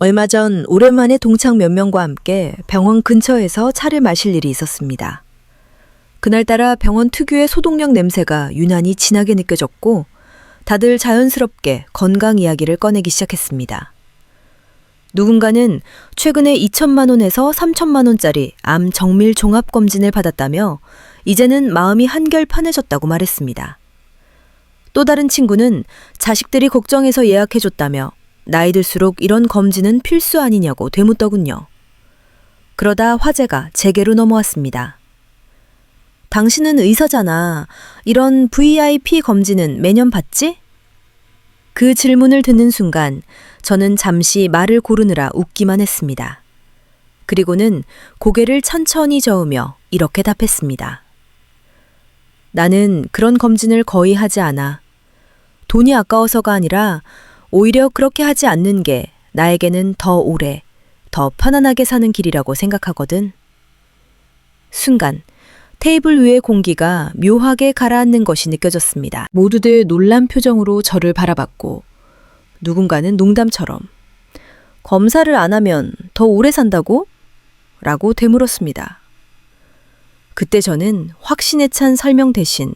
얼마 전 오랜만에 동창 몇 명과 함께 병원 근처에서 차를 마실 일이 있었습니다. 그날따라 병원 특유의 소독약 냄새가 유난히 진하게 느껴졌고 다들 자연스럽게 건강 이야기를 꺼내기 시작했습니다. 누군가는 최근에 2천만 원에서 3천만 원짜리 암 정밀 종합검진을 받았다며 이제는 마음이 한결 편해졌다고 말했습니다. 또 다른 친구는 자식들이 걱정해서 예약해줬다며 나이 들수록 이런 검진은 필수 아니냐고 되묻더군요. 그러다 화제가 제게로 넘어왔습니다. 당신은 의사잖아. 이런 VIP 검진은 매년 받지? 그 질문을 듣는 순간 저는 잠시 말을 고르느라 웃기만 했습니다. 그리고는 고개를 천천히 저으며 이렇게 답했습니다. 나는 그런 검진을 거의 하지 않아. 돈이 아까워서가 아니라 오히려 그렇게 하지 않는 게 나에게는 더 오래, 더 편안하게 사는 길이라고 생각하거든. 순간 테이블 위의 공기가 묘하게 가라앉는 것이 느껴졌습니다. 모두들 놀란 표정으로 저를 바라봤고 누군가는 농담처럼 검사를 안 하면 더 오래 산다고? 라고 되물었습니다. 그때 저는 확신에 찬 설명 대신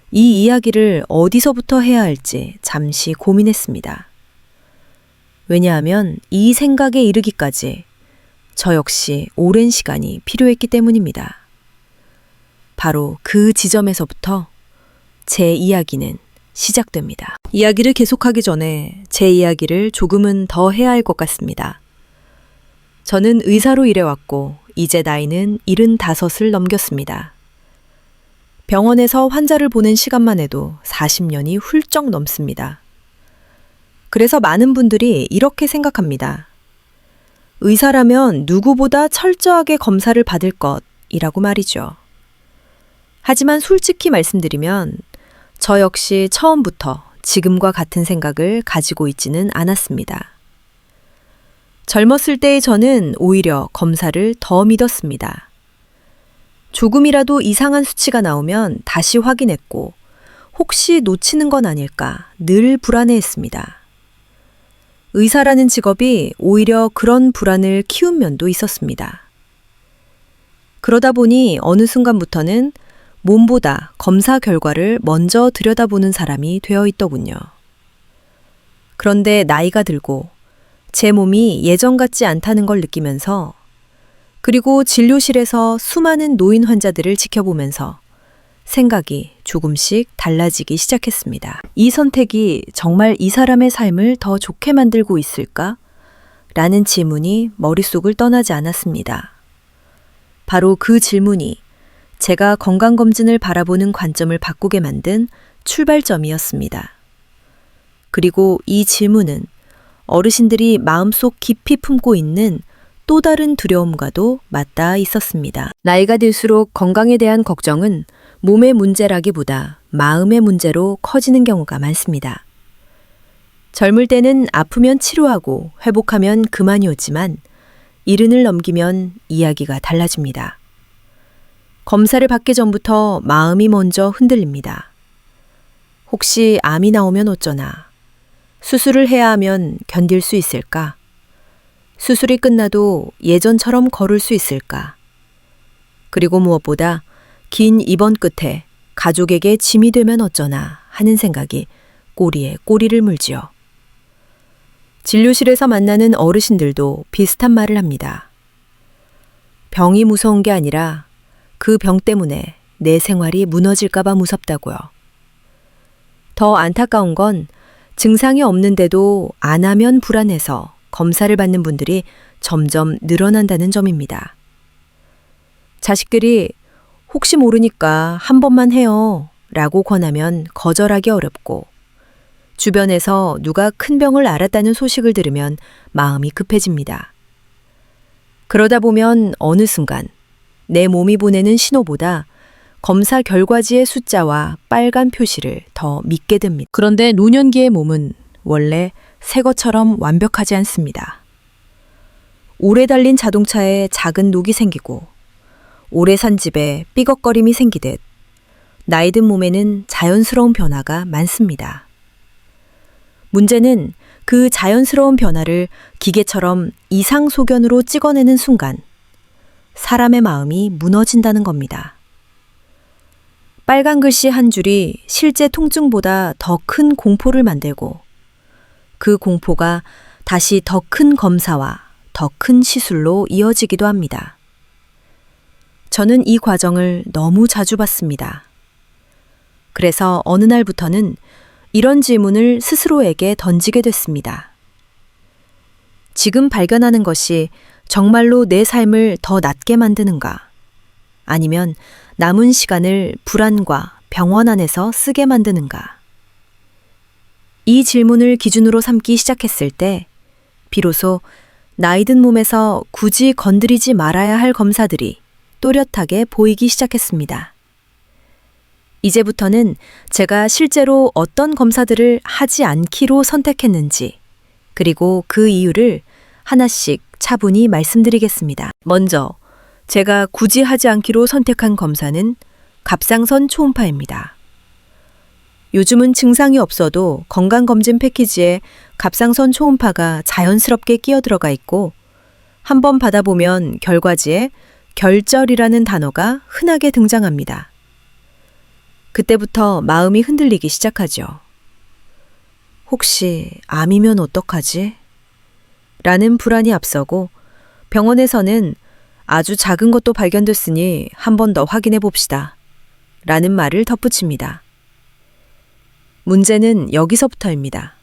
이 이야기를 어디서부터 해야 할지 잠시 고민했습니다. 왜냐하면 이 생각에 이르기까지 저 역시 오랜 시간이 필요했기 때문입니다. 바로 그 지점에서부터 제 이야기는 시작됩니다. 이야기를 계속하기 전에 제 이야기를 조금은 더 해야 할 것 같습니다. 저는 의사로 일해왔고 이제 나이는 75을 넘겼습니다. 병원에서 환자를 보는 시간만 해도 40년이 훌쩍 넘습니다. 그래서 많은 분들이 이렇게 생각합니다. 의사라면 누구보다 철저하게 검사를 받을 것이라고 말이죠. 하지만 솔직히 말씀드리면 저 역시 처음부터 지금과 같은 생각을 가지고 있지는 않았습니다. 젊었을 때의 저는 오히려 검사를 더 믿었습니다. 조금이라도 이상한 수치가 나오면 다시 확인했고 혹시 놓치는 건 아닐까 늘 불안해했습니다. 의사라는 직업이 오히려 그런 불안을 키운 면도 있었습니다. 그러다 보니 어느 순간부터는 몸보다 검사 결과를 먼저 들여다보는 사람이 되어 있더군요. 그런데 나이가 들고 제 몸이 예전 같지 않다는 걸 느끼면서 그리고 진료실에서 수많은 노인 환자들을 지켜보면서 생각이 조금씩 달라지기 시작했습니다. 이 선택이 정말 이 사람의 삶을 더 좋게 만들고 있을까? 라는 질문이 머릿속을 떠나지 않았습니다. 바로 그 질문이 제가 건강검진을 바라보는 관점을 바꾸게 만든 출발점이었습니다. 그리고 이 질문은 어르신들이 마음속 깊이 품고 있는 또 다른 두려움과도 맞닿아 있었습니다. 나이가 들수록 건강에 대한 걱정은 몸의 문제라기보다 마음의 문제로 커지는 경우가 많습니다. 젊을 때는 아프면 치료하고 회복하면 그만이었지만 이른을 넘기면 이야기가 달라집니다. 검사를 받기 전부터 마음이 먼저 흔들립니다. 혹시 암이 나오면 어쩌나? 수술을 해야 하면 견딜 수 있을까? 수술이 끝나도 예전처럼 걸을 수 있을까? 그리고 무엇보다 긴 입원 끝에 가족에게 짐이 되면 어쩌나 하는 생각이 꼬리에 꼬리를 물지요. 진료실에서 만나는 어르신들도 비슷한 말을 합니다. 병이 무서운 게 아니라 그 병 때문에 내 생활이 무너질까봐 무섭다고요. 더 안타까운 건 증상이 없는데도 안 하면 불안해서 검사를 받는 분들이 점점 늘어난다는 점입니다. 자식들이 혹시 모르니까 한 번만 해요 라고 권하면 거절하기 어렵고 주변에서 누가 큰 병을 앓았다는 소식을 들으면 마음이 급해집니다. 그러다 보면 어느 순간 내 몸이 보내는 신호보다 검사 결과지의 숫자와 빨간 표시를 더 믿게 됩니다. 그런데 노년기의 몸은 원래 새 것처럼 완벽하지 않습니다. 오래 달린 자동차에 작은 녹이 생기고 오래 산 집에 삐걱거림이 생기듯 나이 든 몸에는 자연스러운 변화가 많습니다. 문제는 그 자연스러운 변화를 기계처럼 이상소견으로 찍어내는 순간 사람의 마음이 무너진다는 겁니다. 빨간 글씨 한 줄이 실제 통증보다 더 큰 공포를 만들고 그 공포가 다시 더 큰 검사와 더 큰 시술로 이어지기도 합니다. 저는 이 과정을 너무 자주 봤습니다. 그래서 어느 날부터는 이런 질문을 스스로에게 던지게 됐습니다. 지금 발견하는 것이 정말로 내 삶을 더 낫게 만드는가? 아니면 남은 시간을 불안과 병원 안에서 쓰게 만드는가? 이 질문을 기준으로 삼기 시작했을 때 비로소 나이든 몸에서 굳이 건드리지 말아야 할 검사들이 또렷하게 보이기 시작했습니다. 이제부터는 제가 실제로 어떤 검사들을 하지 않기로 선택했는지, 그리고 그 이유를 하나씩 차분히 말씀드리겠습니다. 먼저 제가 굳이 하지 않기로 선택한 검사는 갑상선 초음파입니다. 요즘은 증상이 없어도 건강검진 패키지에 갑상선 초음파가 자연스럽게 끼어들어가 있고 한번 받아보면 결과지에 결절이라는 단어가 흔하게 등장합니다. 그때부터 마음이 흔들리기 시작하죠. 혹시 암이면 어떡하지? 라는 불안이 앞서고 병원에서는 아주 작은 것도 발견됐으니 한 번 더 확인해 봅시다. 라는 말을 덧붙입니다. 문제는 여기서부터입니다.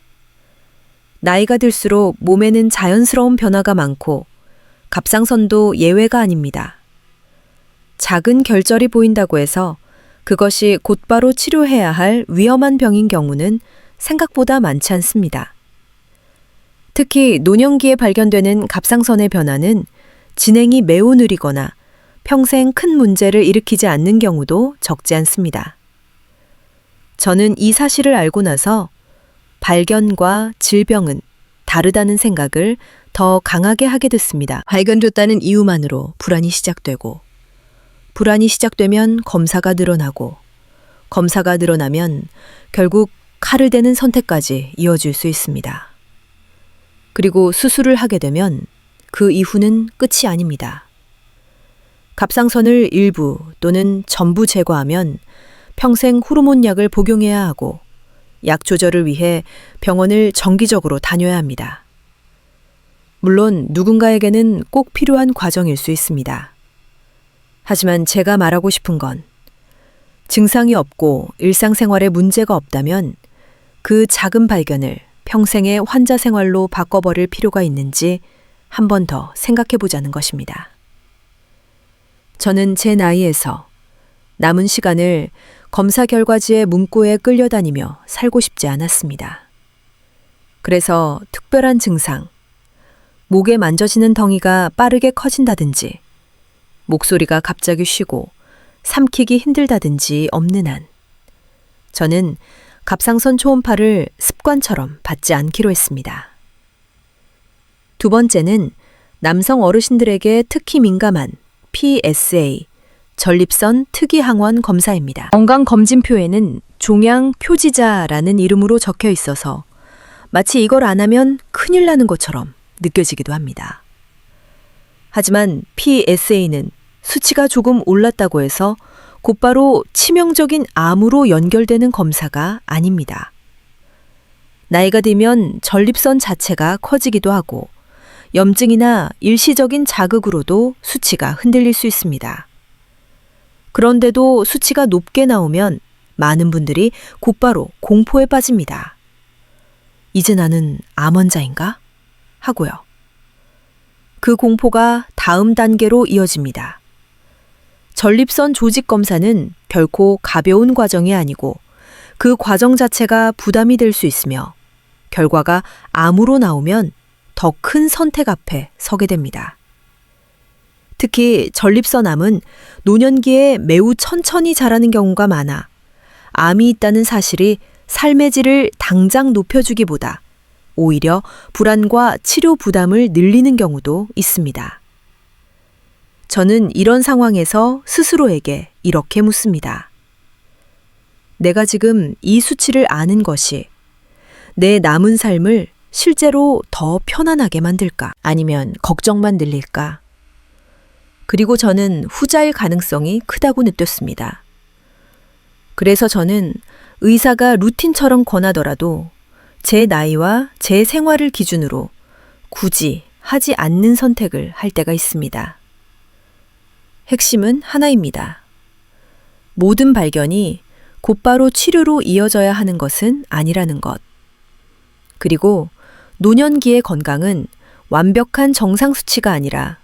나이가 들수록 몸에는 자연스러운 변화가 많고 갑상선도 예외가 아닙니다. 작은 결절이 보인다고 해서 그것이 곧바로 치료해야 할 위험한 병인 경우는 생각보다 많지 않습니다. 특히 노년기에 발견되는 갑상선의 변화는 진행이 매우 느리거나 평생 큰 문제를 일으키지 않는 경우도 적지 않습니다. 저는 이 사실을 알고 나서 발견과 질병은 다르다는 생각을 더 강하게 하게 됐습니다. 발견됐다는 이유만으로 불안이 시작되고, 불안이 시작되면 검사가 늘어나고, 검사가 늘어나면 결국 칼을 대는 선택까지 이어질 수 있습니다. 그리고 수술을 하게 되면 그 이후는 끝이 아닙니다. 갑상선을 일부 또는 전부 제거하면 평생 호르몬 약을 복용해야 하고 약 조절을 위해 병원을 정기적으로 다녀야 합니다. 물론 누군가에게는 꼭 필요한 과정일 수 있습니다. 하지만 제가 말하고 싶은 건 증상이 없고 일상생활에 문제가 없다면 그 작은 발견을 평생의 환자 생활로 바꿔버릴 필요가 있는지 한 번 더 생각해 보자는 것입니다. 저는 제 나이에서 남은 시간을 검사 결과지의 문구에 끌려다니며 살고 싶지 않았습니다. 그래서 특별한 증상, 목에 만져지는 덩이가 빠르게 커진다든지, 목소리가 갑자기 쉬고 삼키기 힘들다든지 없는 한, 저는 갑상선 초음파를 습관처럼 받지 않기로 했습니다. 두 번째는 남성 어르신들에게 특히 민감한 PSA, 전립선 특이항원 검사입니다. 건강검진표에는 종양 표지자라는 이름으로 적혀 있어서 마치 이걸 안 하면 큰일 나는 것처럼 느껴지기도 합니다. 하지만 PSA는 수치가 조금 올랐다고 해서 곧바로 치명적인 암으로 연결되는 검사가 아닙니다. 나이가 들면 전립선 자체가 커지기도 하고 염증이나 일시적인 자극으로도 수치가 흔들릴 수 있습니다. 그런데도 수치가 높게 나오면 많은 분들이 곧바로 공포에 빠집니다. 이제 나는 암 환자인가? 하고요. 그 공포가 다음 단계로 이어집니다. 전립선 조직 검사는 결코 가벼운 과정이 아니고 그 과정 자체가 부담이 될 수 있으며 결과가 암으로 나오면 더 큰 선택 앞에 서게 됩니다. 특히 전립선암은 노년기에 매우 천천히 자라는 경우가 많아 암이 있다는 사실이 삶의 질을 당장 높여주기보다 오히려 불안과 치료 부담을 늘리는 경우도 있습니다. 저는 이런 상황에서 스스로에게 이렇게 묻습니다. 내가 지금 이 수치를 아는 것이 내 남은 삶을 실제로 더 편안하게 만들까? 아니면 걱정만 늘릴까? 그리고 저는 후자일 가능성이 크다고 느꼈습니다. 그래서 저는 의사가 루틴처럼 권하더라도 제 나이와 제 생활을 기준으로 굳이 하지 않는 선택을 할 때가 있습니다. 핵심은 하나입니다. 모든 발견이 곧바로 치료로 이어져야 하는 것은 아니라는 것. 그리고 노년기의 건강은 완벽한 정상 수치가 아니라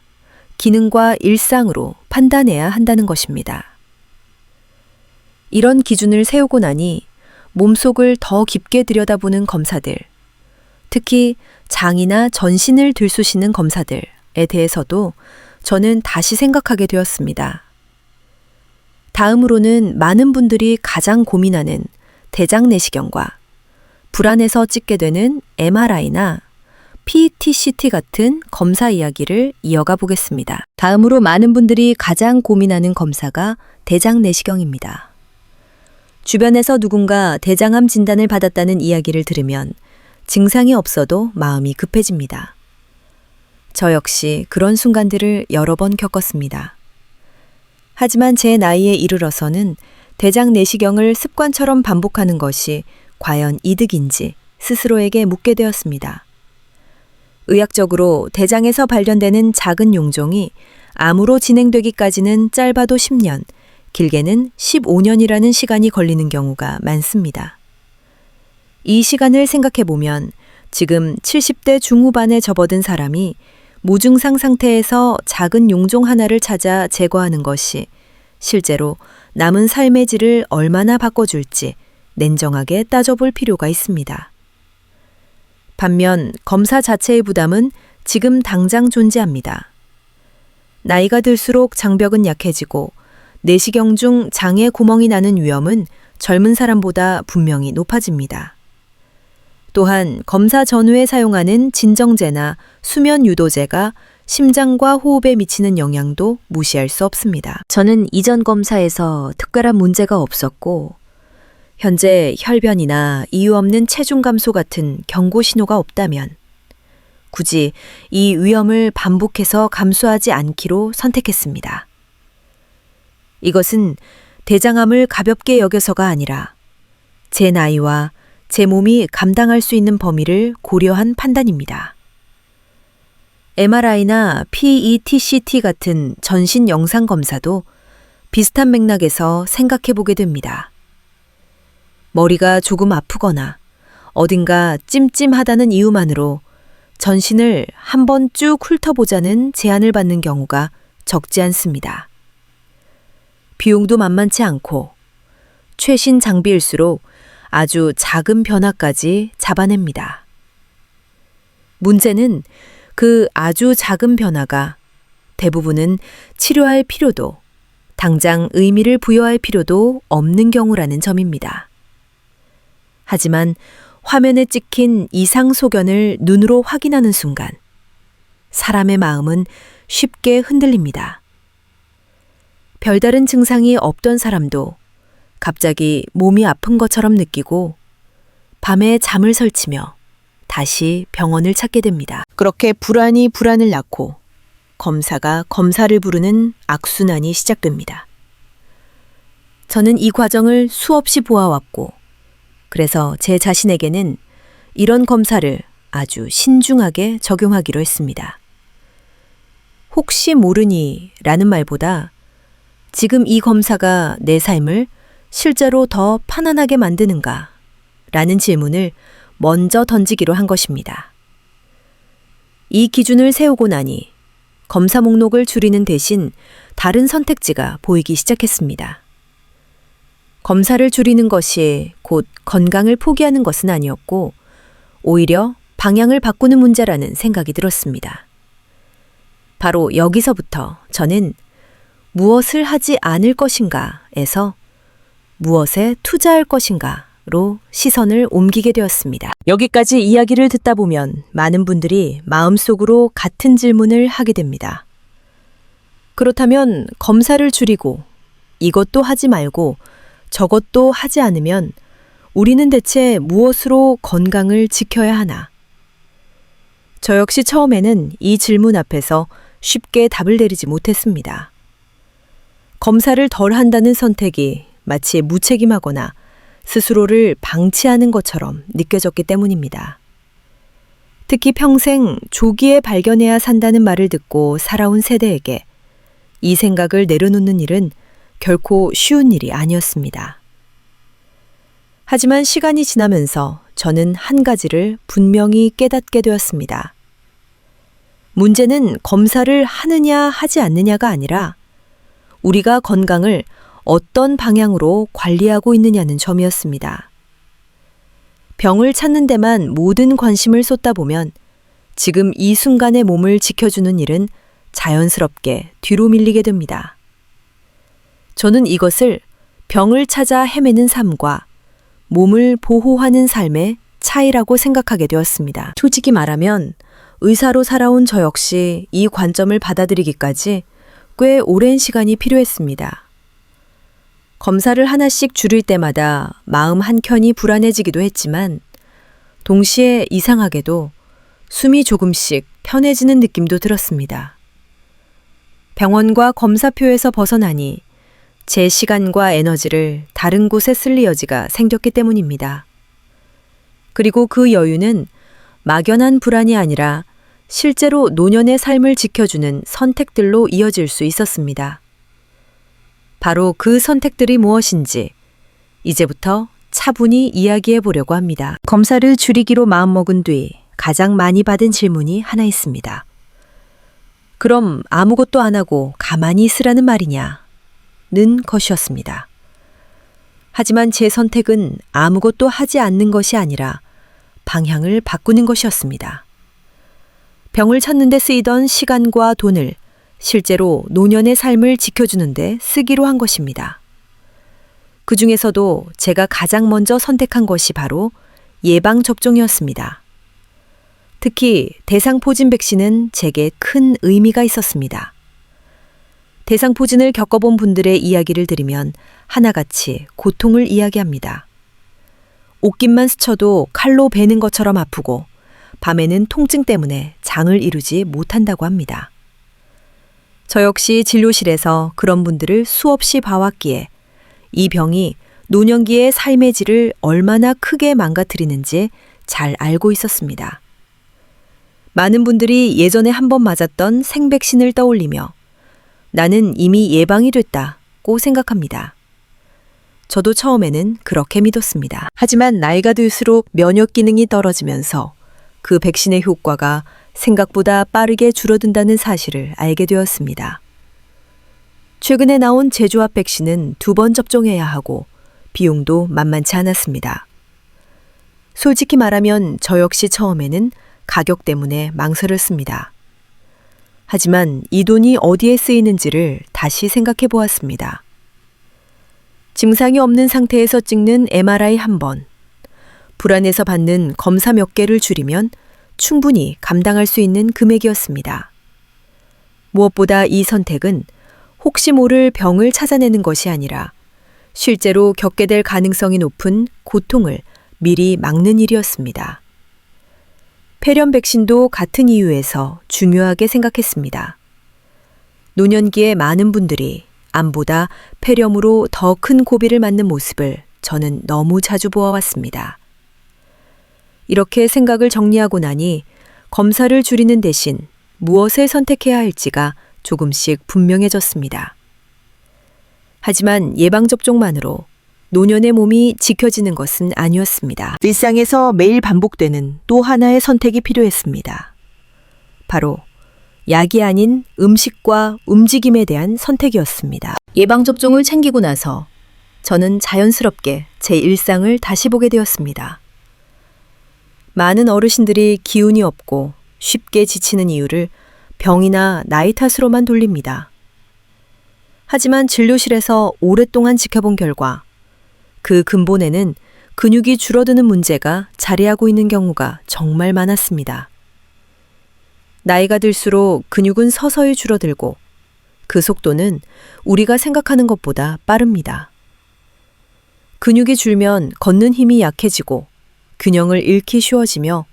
기능과 일상으로 판단해야 한다는 것입니다. 이런 기준을 세우고 나니 몸속을 더 깊게 들여다보는 검사들, 특히 장이나 전신을 들쑤시는 검사들에 대해서도 저는 다시 생각하게 되었습니다. 다음으로는 많은 분들이 가장 고민하는 대장 내시경과 불안해서 찍게 되는 MRI나 PET-CT 같은 검사 이야기를 이어가 보겠습니다. 다음으로 많은 분들이 가장 고민하는 검사가 대장 내시경입니다. 주변에서 누군가 대장암 진단을 받았다는 이야기를 들으면 증상이 없어도 마음이 급해집니다. 저 역시 그런 순간들을 여러 번 겪었습니다. 하지만 제 나이에 이르러서는 대장 내시경을 습관처럼 반복하는 것이 과연 이득인지 스스로에게 묻게 되었습니다. 의학적으로 대장에서 발견되는 작은 용종이 암으로 진행되기까지는 짧아도 10년, 길게는 15년이라는 시간이 걸리는 경우가 많습니다. 이 시간을 생각해 보면 지금 70대 중후반에 접어든 사람이 무증상 상태에서 작은 용종 하나를 찾아 제거하는 것이 실제로 남은 삶의 질을 얼마나 바꿔줄지 냉정하게 따져볼 필요가 있습니다. 반면 검사 자체의 부담은 지금 당장 존재합니다. 나이가 들수록 장벽은 약해지고 내시경 중 장에 구멍이 나는 위험은 젊은 사람보다 분명히 높아집니다. 또한 검사 전후에 사용하는 진정제나 수면 유도제가 심장과 호흡에 미치는 영향도 무시할 수 없습니다. 저는 이전 검사에서 특별한 문제가 없었고 현재 혈변이나 이유 없는 체중 감소 같은 경고 신호가 없다면 굳이 이 위험을 반복해서 감수하지 않기로 선택했습니다. 이것은 대장암을 가볍게 여겨서가 아니라 제 나이와 제 몸이 감당할 수 있는 범위를 고려한 판단입니다. MRI나 PET-CT 같은 전신 영상 검사도 비슷한 맥락에서 생각해 보게 됩니다. 머리가 조금 아프거나 어딘가 찜찜하다는 이유만으로 전신을 한번 쭉 훑어보자는 제안을 받는 경우가 적지 않습니다. 비용도 만만치 않고 최신 장비일수록 아주 작은 변화까지 잡아냅니다. 문제는 그 아주 작은 변화가 대부분은 치료할 필요도, 당장 의미를 부여할 필요도 없는 경우라는 점입니다. 하지만 화면에 찍힌 이상 소견을 눈으로 확인하는 순간 사람의 마음은 쉽게 흔들립니다. 별다른 증상이 없던 사람도 갑자기 몸이 아픈 것처럼 느끼고 밤에 잠을 설치며 다시 병원을 찾게 됩니다. 그렇게 불안이 불안을 낳고 검사가 검사를 부르는 악순환이 시작됩니다. 저는 이 과정을 수없이 보아왔고 그래서 제 자신에게는 이런 검사를 아주 신중하게 적용하기로 했습니다. 혹시 모르니 라는 말보다 지금 이 검사가 내 삶을 실제로 더 편안하게 만드는가? 라는 질문을 먼저 던지기로 한 것입니다. 이 기준을 세우고 나니 검사 목록을 줄이는 대신 다른 선택지가 보이기 시작했습니다. 검사를 줄이는 것이 곧 건강을 포기하는 것은 아니었고 오히려 방향을 바꾸는 문제라는 생각이 들었습니다. 바로 여기서부터 저는 무엇을 하지 않을 것인가에서 무엇에 투자할 것인가로 시선을 옮기게 되었습니다. 여기까지 이야기를 듣다 보면 많은 분들이 마음속으로 같은 질문을 하게 됩니다. 그렇다면 검사를 줄이고 이것도 하지 말고 저것도 하지 않으면 우리는 대체 무엇으로 건강을 지켜야 하나? 저 역시 처음에는 이 질문 앞에서 쉽게 답을 내리지 못했습니다. 검사를 덜 한다는 선택이 마치 무책임하거나 스스로를 방치하는 것처럼 느껴졌기 때문입니다. 특히 평생 조기에 발견해야 산다는 말을 듣고 살아온 세대에게 이 생각을 내려놓는 일은 결코 쉬운 일이 아니었습니다. 하지만 시간이 지나면서 저는 한 가지를 분명히 깨닫게 되었습니다. 문제는 검사를 하느냐 하지 않느냐가 아니라 우리가 건강을 어떤 방향으로 관리하고 있느냐는 점이었습니다. 병을 찾는 데만 모든 관심을 쏟다 보면 지금 이 순간의 몸을 지켜주는 일은 자연스럽게 뒤로 밀리게 됩니다. 저는 이것을 병을 찾아 헤매는 삶과 몸을 보호하는 삶의 차이라고 생각하게 되었습니다. 솔직히 말하면 의사로 살아온 저 역시 이 관점을 받아들이기까지 꽤 오랜 시간이 필요했습니다. 검사를 하나씩 줄일 때마다 마음 한켠이 불안해지기도 했지만 동시에 이상하게도 숨이 조금씩 편해지는 느낌도 들었습니다. 병원과 검사표에서 벗어나니 제 시간과 에너지를 다른 곳에 쓸 여지가 생겼기 때문입니다. 그리고 그 여유는 막연한 불안이 아니라 실제로 노년의 삶을 지켜주는 선택들로 이어질 수 있었습니다. 바로 그 선택들이 무엇인지 이제부터 차분히 이야기해 보려고 합니다. 검사를 줄이기로 마음먹은 뒤 가장 많이 받은 질문이 하나 있습니다. 그럼 아무것도 안 하고 가만히 있으라는 말이냐? 는 것이었습니다. 하지만 제 선택은 아무것도 하지 않는 것이 아니라 방향을 바꾸는 것이었습니다. 병을 찾는 데 쓰이던 시간과 돈을 실제로 노년의 삶을 지켜주는 데 쓰기로 한 것입니다. 그 중에서도 제가 가장 먼저 선택한 것이 바로 예방접종이었습니다. 특히 대상포진 백신은 제게 큰 의미가 있었습니다. 대상포진을 겪어본 분들의 이야기를 들으면 하나같이 고통을 이야기합니다. 옷깃만 스쳐도 칼로 베는 것처럼 아프고 밤에는 통증 때문에 장을 이루지 못한다고 합니다. 저 역시 진료실에서 그런 분들을 수없이 봐왔기에 이 병이 노년기의 삶의 질을 얼마나 크게 망가뜨리는지 잘 알고 있었습니다. 많은 분들이 예전에 한 번 맞았던 생백신을 떠올리며 나는 이미 예방이 됐다고 생각합니다. 저도 처음에는 그렇게 믿었습니다. 하지만 나이가 들수록 면역 기능이 떨어지면서 그 백신의 효과가 생각보다 빠르게 줄어든다는 사실을 알게 되었습니다. 최근에 나온 제조합 백신은 2번 접종해야 하고 비용도 만만치 않았습니다. 솔직히 말하면 저 역시 처음에는 가격 때문에 망설였습니다. 하지만 이 돈이 어디에 쓰이는지를 다시 생각해 보았습니다. 증상이 없는 상태에서 찍는 MRI 한 번, 불안해서 받는 검사 몇 개를 줄이면 충분히 감당할 수 있는 금액이었습니다. 무엇보다 이 선택은 혹시 모를 병을 찾아내는 것이 아니라 실제로 겪게 될 가능성이 높은 고통을 미리 막는 일이었습니다. 폐렴 백신도 같은 이유에서 중요하게 생각했습니다. 노년기에 많은 분들이 암보다 폐렴으로 더 큰 고비를 맞는 모습을 저는 너무 자주 보아왔습니다. 이렇게 생각을 정리하고 나니 검사를 줄이는 대신 무엇을 선택해야 할지가 조금씩 분명해졌습니다. 하지만 예방접종만으로 노년의 몸이 지켜지는 것은 아니었습니다. 일상에서 매일 반복되는 또 하나의 선택이 필요했습니다. 바로 약이 아닌 음식과 움직임에 대한 선택이었습니다. 예방접종을 챙기고 나서 저는 자연스럽게 제 일상을 다시 보게 되었습니다. 많은 어르신들이 기운이 없고 쉽게 지치는 이유를 병이나 나이 탓으로만 돌립니다. 하지만 진료실에서 오랫동안 지켜본 결과 그 근본에는 근육이 줄어드는 문제가 자리하고 있는 경우가 정말 많았습니다. 나이가 들수록 근육은 서서히 줄어들고 그 속도는 우리가 생각하는 것보다 빠릅니다. 근육이 줄면 걷는 힘이 약해지고 균형을 잃기 쉬워지며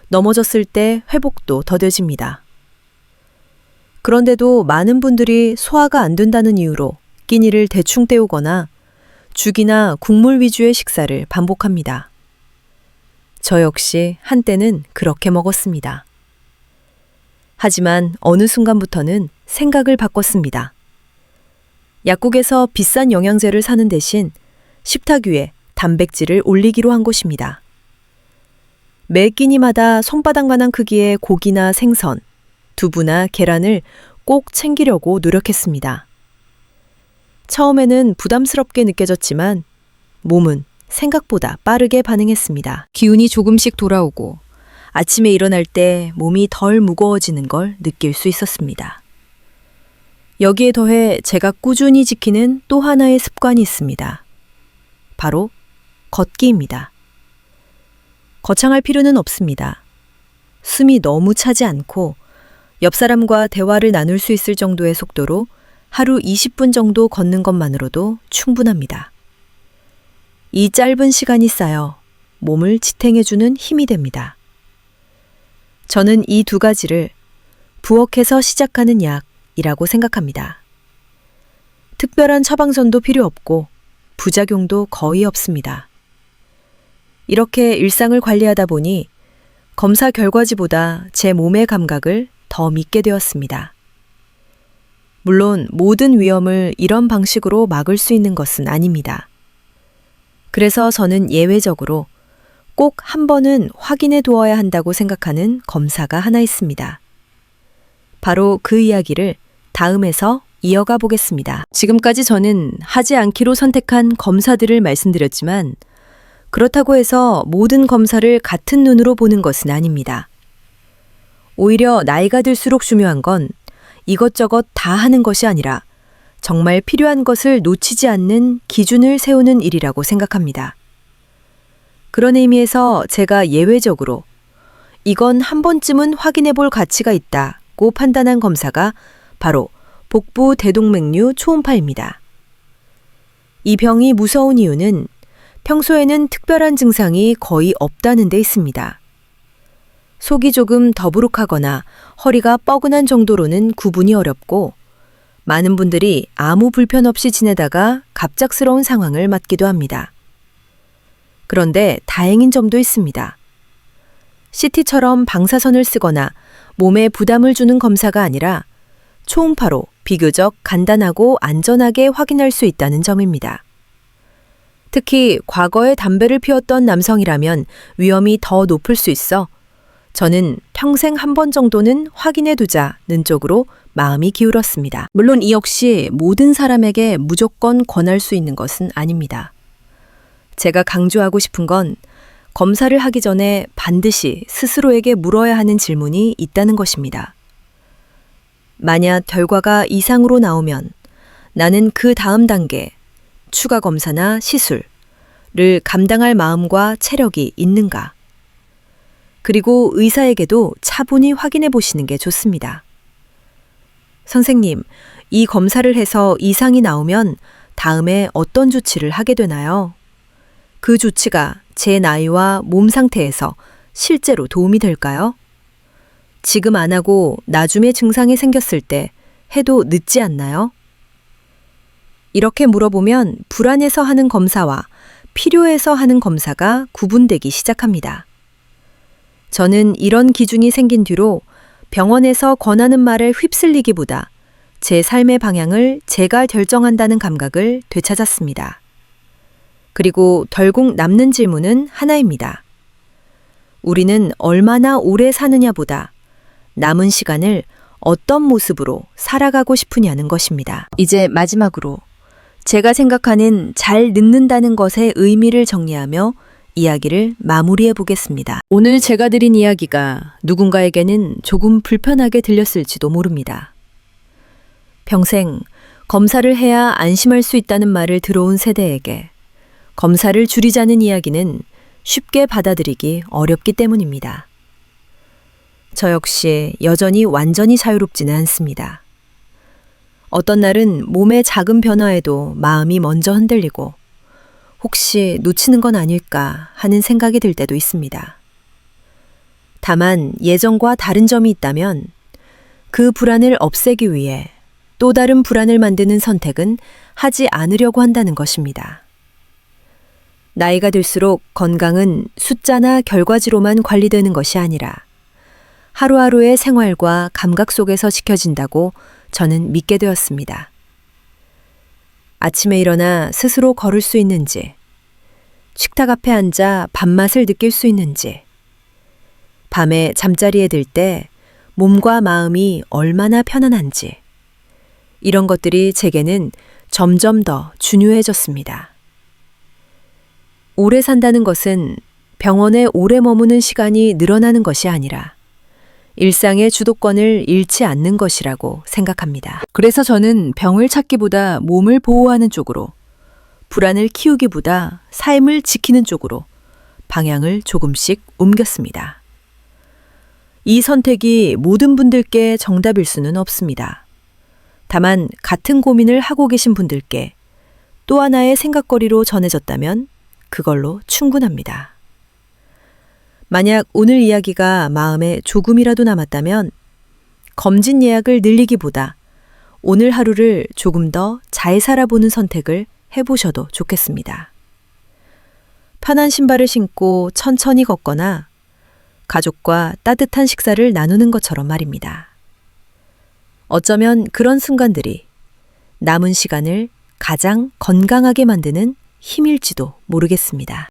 넘어졌을 때 회복도 더뎌집니다. 그런데도 많은 분들이 소화가 안 된다는 이유로 끼니를 대충 때우거나 죽이나 국물 위주의 식사를 반복합니다. 저 역시 한때는 그렇게 먹었습니다. 하지만 어느 순간부터는 생각을 바꿨습니다. 약국에서 비싼 영양제를 사는 대신 식탁 위에 단백질을 올리기로 한 것입니다. 매 끼니마다 손바닥만한 크기의 고기나 생선, 두부나 계란을 꼭 챙기려고 노력했습니다. 처음에는 부담스럽게 느껴졌지만 몸은 생각보다 빠르게 반응했습니다. 기운이 조금씩 돌아오고 아침에 일어날 때 몸이 덜 무거워지는 걸 느낄 수 있었습니다. 여기에 더해 제가 꾸준히 지키는 또 하나의 습관이 있습니다. 바로 걷기입니다. 거창할 필요는 없습니다. 숨이 너무 차지 않고 옆 사람과 대화를 나눌 수 있을 정도의 속도로 하루 20분 정도 걷는 것만으로도 충분합니다. 이 짧은 시간이 쌓여 몸을 지탱해주는 힘이 됩니다. 저는 이 두 가지를 부엌에서 시작하는 약이라고 생각합니다. 특별한 처방전도 필요 없고 부작용도 거의 없습니다. 이렇게 일상을 관리하다 보니 검사 결과지보다 제 몸의 감각을 더 믿게 되었습니다. 물론 모든 위험을 이런 방식으로 막을 수 있는 것은 아닙니다. 그래서 저는 예외적으로 꼭 한 번은 확인해 두어야 한다고 생각하는 검사가 하나 있습니다. 바로 그 이야기를 다음에서 이어가 보겠습니다. 지금까지 저는 하지 않기로 선택한 검사들을 말씀드렸지만 그렇다고 해서 모든 검사를 같은 눈으로 보는 것은 아닙니다. 오히려 나이가 들수록 중요한 건 이것저것 다 하는 것이 아니라 정말 필요한 것을 놓치지 않는 기준을 세우는 일이라고 생각합니다. 그런 의미에서 제가 예외적으로 이건 한 번쯤은 확인해 볼 가치가 있다고 판단한 검사가 바로 복부 대동맥류 초음파입니다. 이 병이 무서운 이유는 평소에는 특별한 증상이 거의 없다는 데 있습니다. 속이 조금 더부룩하거나 허리가 뻐근한 정도로는 구분이 어렵고 많은 분들이 아무 불편 없이 지내다가 갑작스러운 상황을 맞기도 합니다. 그런데 다행인 점도 있습니다. CT처럼 방사선을 쓰거나 몸에 부담을 주는 검사가 아니라 초음파로 비교적 간단하고 안전하게 확인할 수 있다는 점입니다. 특히 과거에 담배를 피웠던 남성이라면 위험이 더 높을 수 있어 저는 평생 한 번 정도는 확인해 두자는 쪽으로 마음이 기울었습니다. 물론 이 역시 모든 사람에게 무조건 권할 수 있는 것은 아닙니다. 제가 강조하고 싶은 건 검사를 하기 전에 반드시 스스로에게 물어야 하는 질문이 있다는 것입니다. 만약 결과가 이상으로 나오면 나는 그 다음 단계, 추가 검사나 시술을 감당할 마음과 체력이 있는가? 그리고 의사에게도 차분히 확인해 보시는 게 좋습니다. 선생님, 이 검사를 해서 이상이 나오면 다음에 어떤 조치를 하게 되나요? 그 조치가 제 나이와 몸 상태에서 실제로 도움이 될까요? 지금 안 하고 나중에 증상이 생겼을 때 해도 늦지 않나요? 이렇게 물어보면 불안해서 하는 검사와 필요해서 하는 검사가 구분되기 시작합니다. 저는 이런 기준이 생긴 뒤로 병원에서 권하는 말에 휩쓸리기보다 제 삶의 방향을 제가 결정한다는 감각을 되찾았습니다. 그리고 결국 남는 질문은 하나입니다. 우리는 얼마나 오래 사느냐보다 남은 시간을 어떤 모습으로 살아가고 싶으냐는 것입니다. 이제 마지막으로 제가 생각하는 잘 늙는다는 것의 의미를 정리하며 이야기를 마무리해 보겠습니다. 오늘 제가 드린 이야기가 누군가에게는 조금 불편하게 들렸을지도 모릅니다. 평생 검사를 해야 안심할 수 있다는 말을 들어온 세대에게 검사를 줄이자는 이야기는 쉽게 받아들이기 어렵기 때문입니다. 저 역시 여전히 완전히 자유롭지는 않습니다. 어떤 날은 몸의 작은 변화에도 마음이 먼저 흔들리고 혹시 놓치는 건 아닐까 하는 생각이 들 때도 있습니다. 다만 예전과 다른 점이 있다면 그 불안을 없애기 위해 또 다른 불안을 만드는 선택은 하지 않으려고 한다는 것입니다. 나이가 들수록 건강은 숫자나 결과지로만 관리되는 것이 아니라 하루하루의 생활과 감각 속에서 지켜진다고 저는 믿게 되었습니다. 아침에 일어나 스스로 걸을 수 있는지, 식탁 앞에 앉아 밥맛을 느낄 수 있는지, 밤에 잠자리에 들 때 몸과 마음이 얼마나 편안한지, 이런 것들이 제게는 점점 더 중요해졌습니다. 오래 산다는 것은 병원에 오래 머무는 시간이 늘어나는 것이 아니라 일상의 주도권을 잃지 않는 것이라고 생각합니다. 그래서 저는 병을 찾기보다 몸을 보호하는 쪽으로, 불안을 키우기보다 삶을 지키는 쪽으로 방향을 조금씩 옮겼습니다. 이 선택이 모든 분들께 정답일 수는 없습니다. 다만 같은 고민을 하고 계신 분들께 또 하나의 생각거리로 전해졌다면 그걸로 충분합니다. 만약 오늘 이야기가 마음에 조금이라도 남았다면 검진 예약을 늘리기보다 오늘 하루를 조금 더 잘 살아보는 선택을 해보셔도 좋겠습니다. 편한 신발을 신고 천천히 걷거나 가족과 따뜻한 식사를 나누는 것처럼 말입니다. 어쩌면 그런 순간들이 남은 시간을 가장 건강하게 만드는 힘일지도 모르겠습니다.